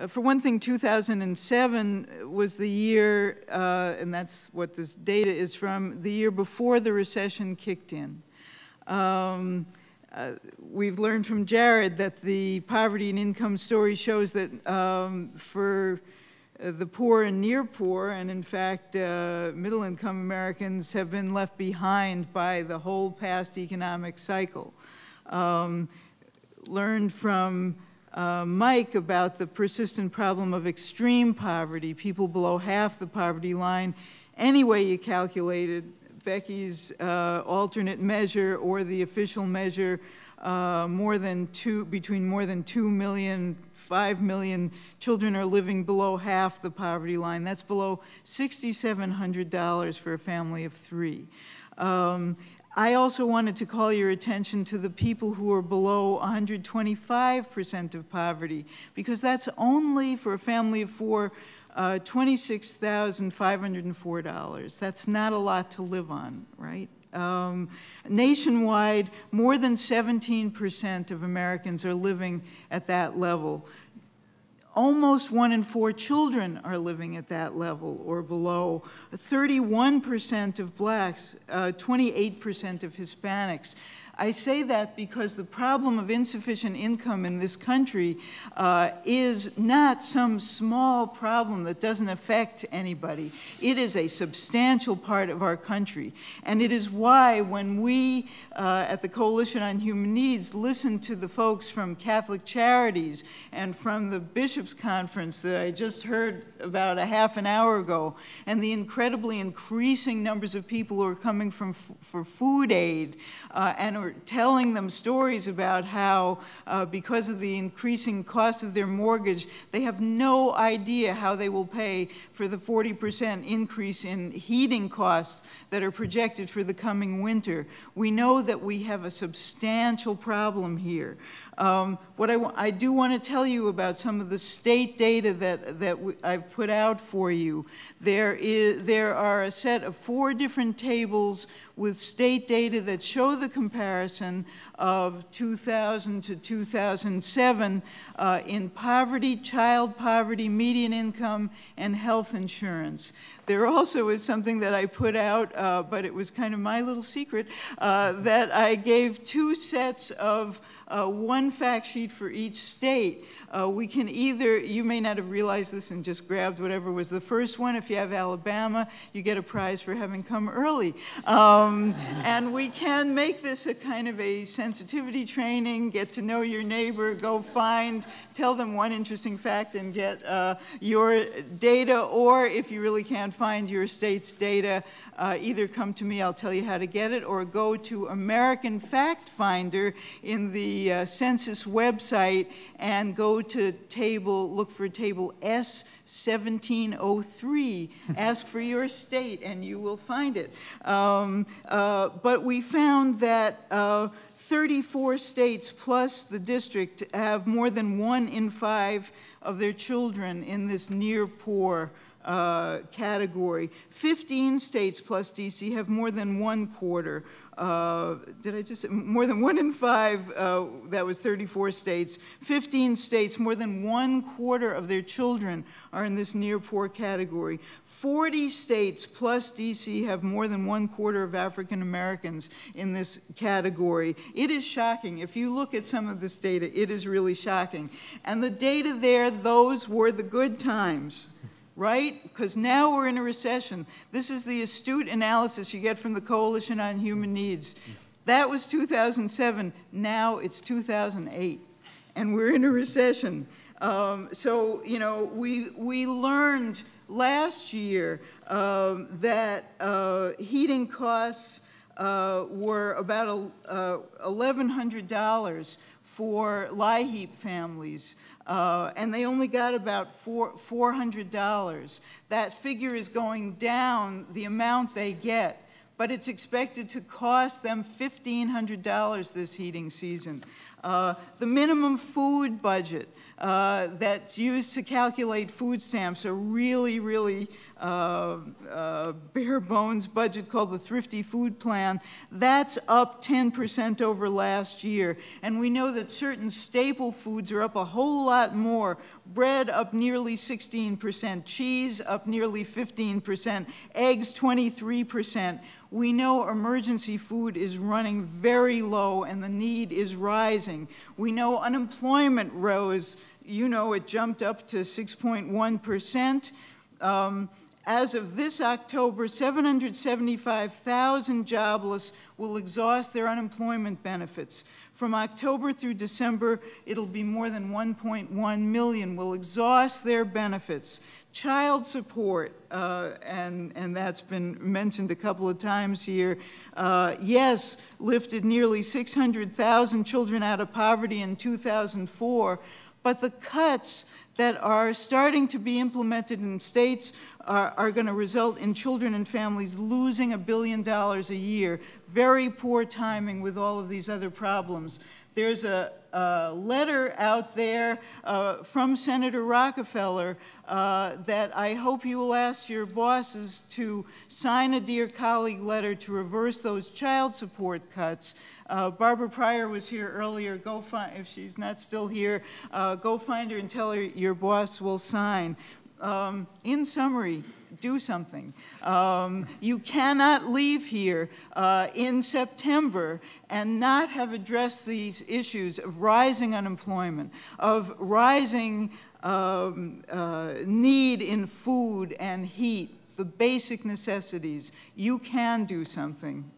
For one thing, 2007 was the year, and that's what this data is from, the year before the recession kicked in. We've learned from Jared that the poverty and income story shows that for the poor and near poor, and in fact, middle-income Americans have been left behind by the whole past economic cycle. Learned from Mike about the persistent problem of extreme poverty, people below half the poverty line. Any way you calculate it, Becky's alternate measure or the official measure, between more than 2 million, 5 million children are living below half the poverty line. That's below $6,700 for a family of 3. I also wanted to call your attention to the people who are below 125% of poverty, because that's only, for a family of 4, $26,504. That's not a lot to live on, right? Nationwide, more than 17% of Americans are living at that level. Almost 1 in 4 children are living at that level or below. 31% of blacks, 28% of Hispanics. I say that because the problem of insufficient income in this country is not some small problem that doesn't affect anybody. It is a substantial part of our country. And it is why when we at the Coalition on Human Needs listen to the folks from Catholic Charities and from the Bishops' Conference that I just heard about a half an hour ago, and the incredibly increasing numbers of people who are coming for food aid and are telling them stories about how because of the increasing cost of their mortgage, they have no idea how they will pay for the 40% increase in heating costs that are projected for the coming winter. We know that we have a substantial problem here. What I do want to tell you about some of the state data that I've put out for you. There are a set of 4 different tables with state data that show the comparison of 2000 to 2007 in poverty, child poverty, median income, and health insurance. There also is something that I put out, but it was kind of my little secret, that I gave 2 sets of 1 fact sheet for each state. We can either, you may not have realized this and just grabbed whatever was the first one. If you have Alabama, you get a prize for having come early. And we can make this a kind of a sensitivity training, get to know your neighbor, go tell them 1 interesting fact and get your data, or if you really can't find your state's data, either come to me, I'll tell you how to get it, or go to American Fact Finder in the census website and go to look for table S1703, ask for your state, and you will find it. But we found that 34 states plus the district have more than 1 in 5 of their children in this near poor category. 15 states plus DC have more than 1/4. Did I just say more than 1 in 5? That was 34 states. 15 states, more than 1/4 of their children are in this near poor category. 40 states plus DC have more than 1/4 of African Americans in this category. It is shocking. If you look at some of this data, it is really shocking. And the data there, those were the good times. Right? Because now we're in a recession. This is the astute analysis you get from the Coalition on Human Needs. That was 2007. Now it's 2008. And we're in a recession. So, you know, we learned last year that heating costs were about $1,100 for LIHEAP families. And they only got about $400. That figure is going down, the amount they get, but it's expected to cost them $1,500 this heating season. The minimum food budget that's used to calculate food stamps, a really, really bare bones budget called the Thrifty Food Plan, that's up 10% over last year. And we know that certain staple foods are up a whole lot more. Bread up nearly 16%, cheese up nearly 15%, eggs 23%. We know emergency food is running very low and the need is rising. We know unemployment rose. You know, it jumped up to 6.1%. As of this October, 775,000 jobless will exhaust their unemployment benefits. From October through December, it'll be more than 1.1 million will exhaust their benefits. Child support, and that's been mentioned a couple of times here, yes, lifted nearly 600,000 children out of poverty in 2004, but the cuts that are starting to be implemented in states are going to result in children and families losing $1 billion a year. Very poor timing with all of these other problems. There's a letter out there from Senator Rockefeller that I hope you will ask your bosses to sign a Dear Colleague letter to reverse those child support cuts. Barbara Pryor was here earlier. Go find, if she's not still here, go find her and tell her your boss will sign. In summary, do something. You cannot leave here in September and not have addressed these issues of rising unemployment, of rising need in food and heat, the basic necessities. You can do something.